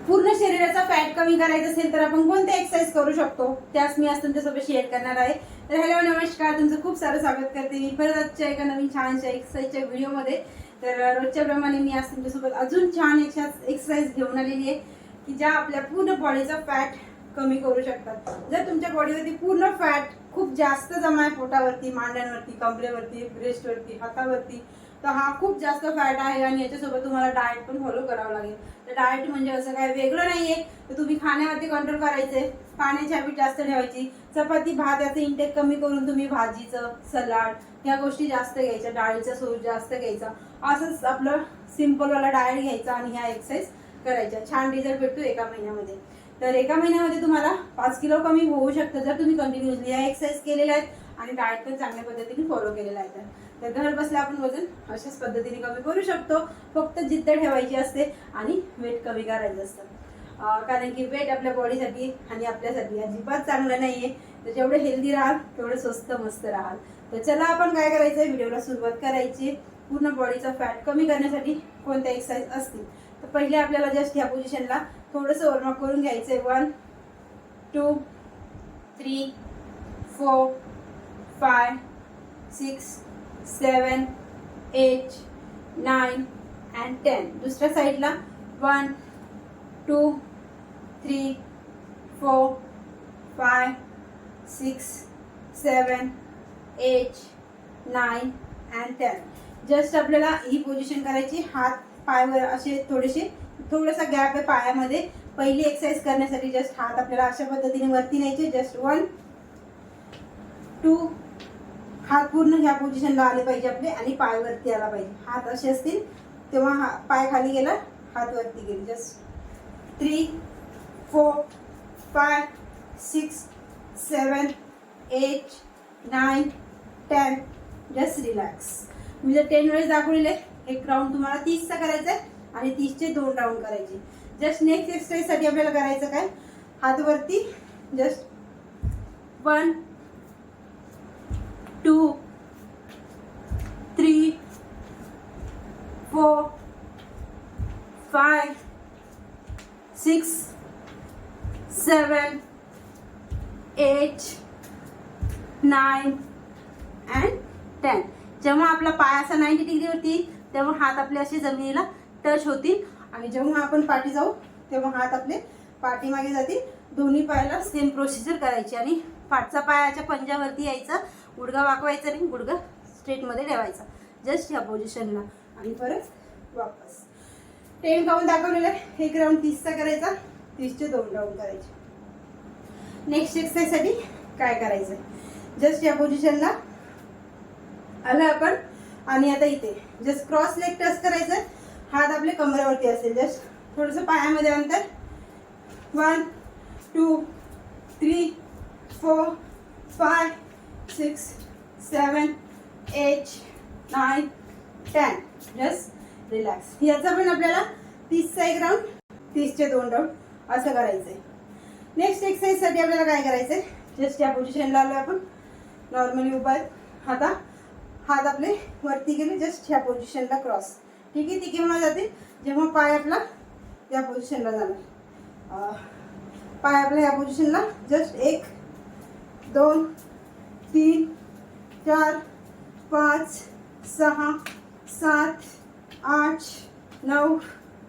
पूर्ण शरीराचा फॅट कमी करायचा असेल तर आपण कोणते एक्सरसाइज करू शकतो त्यास मी आज तुमच्यासोबत शेअर करणार आहे. तर हॅलो नमस्कार, तुमचं खूप सारं स्वागत करते मी परत आजच्या एका नवीन छानशा एक्सरसाइजच्या व्हिडिओमध्ये. तर रोजच्या प्रमाणे मी आज तुमच्यासोबत अजून छान एक्सरसाइज घेऊन आलेली आहे की ज्या आपल्या पूर्ण बॉडीचा फॅट कमी करू शकतात. जर तुमच्या बॉडीवरती पूर्ण फॅट खूप जास्त जमा आहे, पोटावरती, मांड्यांवरती, कमरेवरती, ब्रेस्टवरती, हातावरती, तर हा खूप जास्त फॅट आहे आणि याच्यासोबत तुम्हाला डाएट पण फॉलो करावं लागेल. तर डाएट म्हणजे असं काय वेगळं नाहीये, तर तुम्ही खाण्यावरती कंट्रोल करायचे, पाण्याची हॅबिट जास्त ठेवायची, चपाती भात याचं इंटेक कमी करून तुम्ही भाजीचं, सलाड ह्या गोष्टी जास्त घ्यायच्या, डाळीचा सोर्स जास्त घ्यायचा, असंच आपलं सिंपलवाला डाएट घ्यायचा आणि ह्या एक्सरसाइज करायच्या. छान रिझल्ट भेटतो एका महिन्यामध्ये. तर एका महिन्यामध्ये तुम्हाला 5 किलो कमी होऊ शकतं जर तुम्ही कंटिन्युअसली या एक्सरसाइज केलेल्या आहेत आणि डाएट पण चांगल्या पद्धतीने फॉलो केलेला आहे. तर घर बसल्या आपण वजन अशाच पद्धतीने कमी करू शकतो. फक्त जिद्द ठेवायची असते आणि वेट कमी करायचं असतं. कारण की वेट आपल्या बॉडीसाठी आणि आपल्यासाठी अजिबात चांगलं नाहीये. तर जेवढे हेल्दी राहाल तेवढे स्वस्त मस्त राहाल. तर चला आपण काय करायचंय, व्हिडिओला सुरुवात करायची. पूर्ण बॉडीचा फॅट कमी करण्यासाठी कोणत्या एक्सरसाइज असतील. तर पहिले आपल्याला जस्ट ह्या पोझिशनला थोडंसं वॉर्मअप करून घ्यायचंय. 1 2 3 4 5 6 7 8 9 and 10. दुसऱ्या साईडला 1 2 3 4 5 6 7 8 9 and 10. जस्ट आपल्याला ही पोझिशन करायची. हात पायावर असे थोडासा गॅप आहे पायामध्ये. पहिली एक्सरसाइज करण्यासाठी जस्ट हात आपल्याला अशा पद्धतीने वरती न्यायचे. जस्ट 1 2 हात पूर्ण ह्या पोझिशनला आले पाहिजे आपले आणि पाय वरती आला पाहिजे. हात असे असतील तेव्हा पाय खाली गेला, हात वरती गेले. जस्ट 3 4 5 6 7 8 9 10. Just relax. मी जर 10 वेळेस दाखवलेले. एक राऊंड तुम्हाला 30 चा करायचा आहे आणि 30 चे 2 राऊंड करायचे. जस्ट नेक्स्ट एक्सरसाइज साठी आपल्याला करायचं काय, हात वरती. Just 1 2 3 4 5 6 7 8 9 and 10. जेव्हा आपला पाय असा 90 डिग्रीवरती तेव्हा हात आपले असे जमिनीला टच होतील आणि जेव्हा आपण पाठी जाऊ तेव्हा हात आपले पाठीमागे जातील. दोन्ही पायाला सेम प्रोसिजर करायची आणि पाठचा पायाच्या पंजावरती यायचा, गुडघा वाकवायचा आणि गुडघा स्ट्रेटमध्ये ठेवायचा जस्ट ह्या पोझिशनला आणि परत वापस. 10 काउंट दाखवलेलं आहे. एक राऊंड 30 चा करायचा, 30 चे 2 राऊंड करायचे. नेक्स्ट एक्सरसाइज साठी काय करायचं, जस्ट या पोझिशनला आलं आपण आणि आता इथे जस्ट क्रॉस लेग टच करायचं. हात आपले कमरेवरती असेल. जस्ट थोडंसं पायामध्ये अंतर. 1 2 3 4 5 6 7 8 9 10. Just relax. याचा पण आपल्याला 30 चा एक राऊंड, 30 चे 2 राऊंड असं करायचंय. नेक्स्ट एक्सरसाइज साठी आपल्याला काय करायचंय, जस्ट या पोझिशनला आलोय आपण. नॉर्मली उभा आहे. हात आपले वरती गेले. जस्ट ह्या पोझिशनला क्रॉस. ठीक आहे. ती केव्हा जाते, जेव्हा पाय आपला या पोझिशनला जाणार. पाय आपल्या या पोझिशनला जस्ट 1 2 3 4 5 6 7 8 9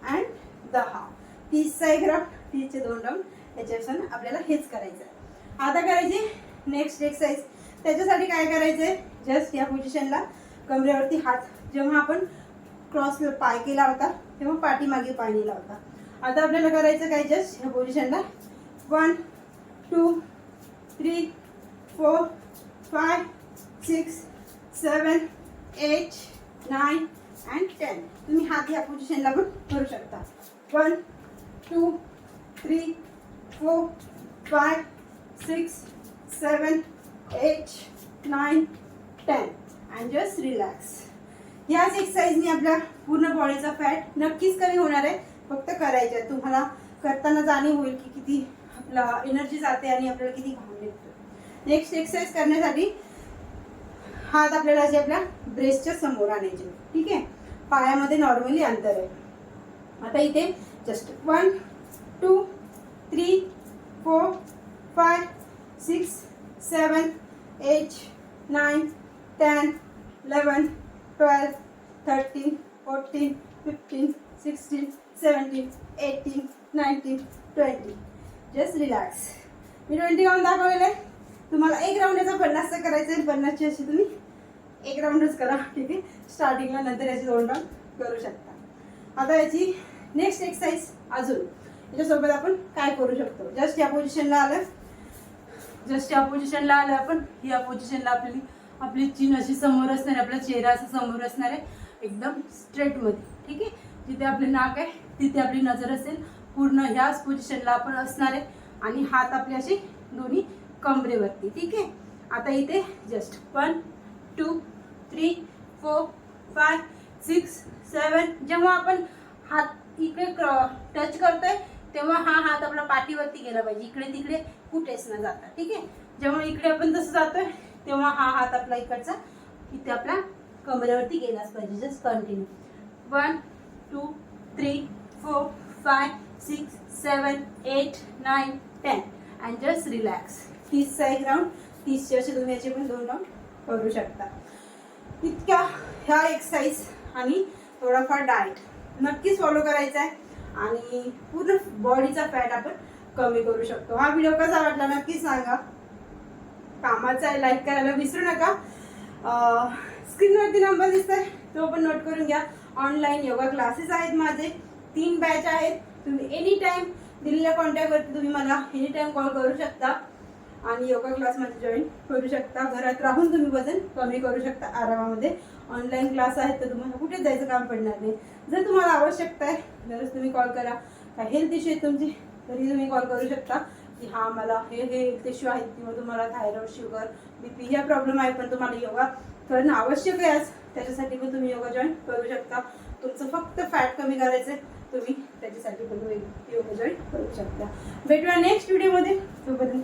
and 10. 30 चा एक राऊंड, 30 चे 2 राऊंड. याच्यापासून आपल्याला हेच करायचं आहे. आता करायची नेक्स्ट एक्सरसाइज. त्याच्यासाठी काय करायचंय, जस्ट या पोझिशनला कमरेवरती हात. जेव्हा आपण क्रॉस पाय केला होता तेव्हा पाठीमागे पाय नेला होता. आता आपल्याला करायचं काय, जस्ट ह्या पोझिशनला 1 2 3 4 5 6 7 8 9 and 10. तुम्ही हात ह्या पोझिशनला पण करू शकता. 1 2 3 4 5 6 7 8 9 10 and just relax. याच एक्सरसाइजने आपल्या पूर्ण बॉडीचा फॅट नक्कीच कमी होणार आहे. फक्त करायचं आहे. तुम्हाला करताना जाणीव होईल की किती आपला एनर्जी जाते आणि आपल्याला किती घाम निघतो. नेक्स्ट एक्सरसाइज करण्यासाठी हात आपल्याला असे आपल्या ब्रेस्टच्या समोर आणायचे. ठीक आहे. पायामध्ये नॉर्मली अंतर आहे. आता इथे जस्ट 1 2 3 4 5 6 7 8 9 10 11 12 13 14 15 16 17 18 19 20. Just relax. मी 20 काउंट दाखवलेलं आहे. तुम्हाला एक राऊंड याचा 50चा करायचं आहे. 50ची अशी तुम्ही एक राऊंडच करा, ठीक आहे. स्टार्टिंगला नंतर याची 2 राऊंड करू शकता. आता याची नेक्स्ट एक्सरसाइज अजून याच्यासोबत आपण काय करू शकतो. जस्ट या पोझिशनला आलं, जस्ट या पोझिशनला आलं आपण. या पोझिशनला आपली चीन अशी समोर असणार आहे, आपला चेहरा असा समोर असणार आहे एकदम स्ट्रेटमध्ये, ठीक आहे. जिथे आपले नाक आहे तिथे आपली नजर असेल. पूर्ण ह्याच पोझिशनला आपण असणार आहे आणि हात आपले असे दोन्ही कमरेवरती, ठीक आहे. आता इथे जस्ट 1 2 3 4 5 6 7. जेव्हा आपण हात इकडे टच करतोय तेव्हा हा हात आपला पाठीवरती गेला पाहिजे, इकडे तिकडे कुठेच न जाता, ठीक आहे. जेव्हा इकडे आपण तसं जातोय तेव्हा हा हात आपला इकडचा इथे आपल्या कमरेवरती गेलाच पाहिजे. Just continue. 1 2 3 4 5 6 7 8 9 10 and just relax. 30चा एक राऊंड, 30चे असे तुम्ही याचे पण 2 राऊंड करू शकता. इतक्या ह्या एक्सरसाइज आणि थोडाफार डाएट नक्कीच फॉलो करायचा आहे आणि पूर्ण बॉडीचा फॅट आपण कमी करू शकतो. हा व्हिडिओ कसा वाटला नक्कीच सांगा. कामाचा आहे, लाईक करायला विसरू नका. स्क्रीनवरती नंबर दिसतोय तो पण नोट करून घ्या. ऑनलाईन योगा क्लासेस आहेत माझे, 3 बॅच आहेत. तुम्ही एनी टाइम दिलेल्या कॉन्टॅक्टवरती तुम्ही मला एनी टाइम कॉल करू शकता आणि योगा क्लासमध्ये जॉईन करू शकता. घरात राहून तुम्ही वजन कमी करू शकता आरामामध्ये. ऑनलाईन क्लास आहेत तर तुम्हाला कुठेच जायचं काम पडणार नाही. जर तुम्हाला आवश्यकता आहे तरच तुम्ही कॉल करा. काय हेल्थ इश्यू आहे तुमची तरी तुम्ही कॉल करू शकता की हा मला हे हेल्थ इश्यू आहेत किंवा तुम्हाला थायरॉइड, शुगर, बीपी ह्या प्रॉब्लेम आहे पण तुम्हाला योगा करणं आवश्यक आहे आज, त्याच्यासाठी पण तुम्ही योगा जॉईन करू शकता. तुमचं फक्त फॅट कमी करायचं आहे, तुम्ही त्याच्यासाठी पण तुम्ही योगा जॉईन करू शकता. भेटूया नेक्स्ट व्हिडिओमध्ये. तोपर्यंत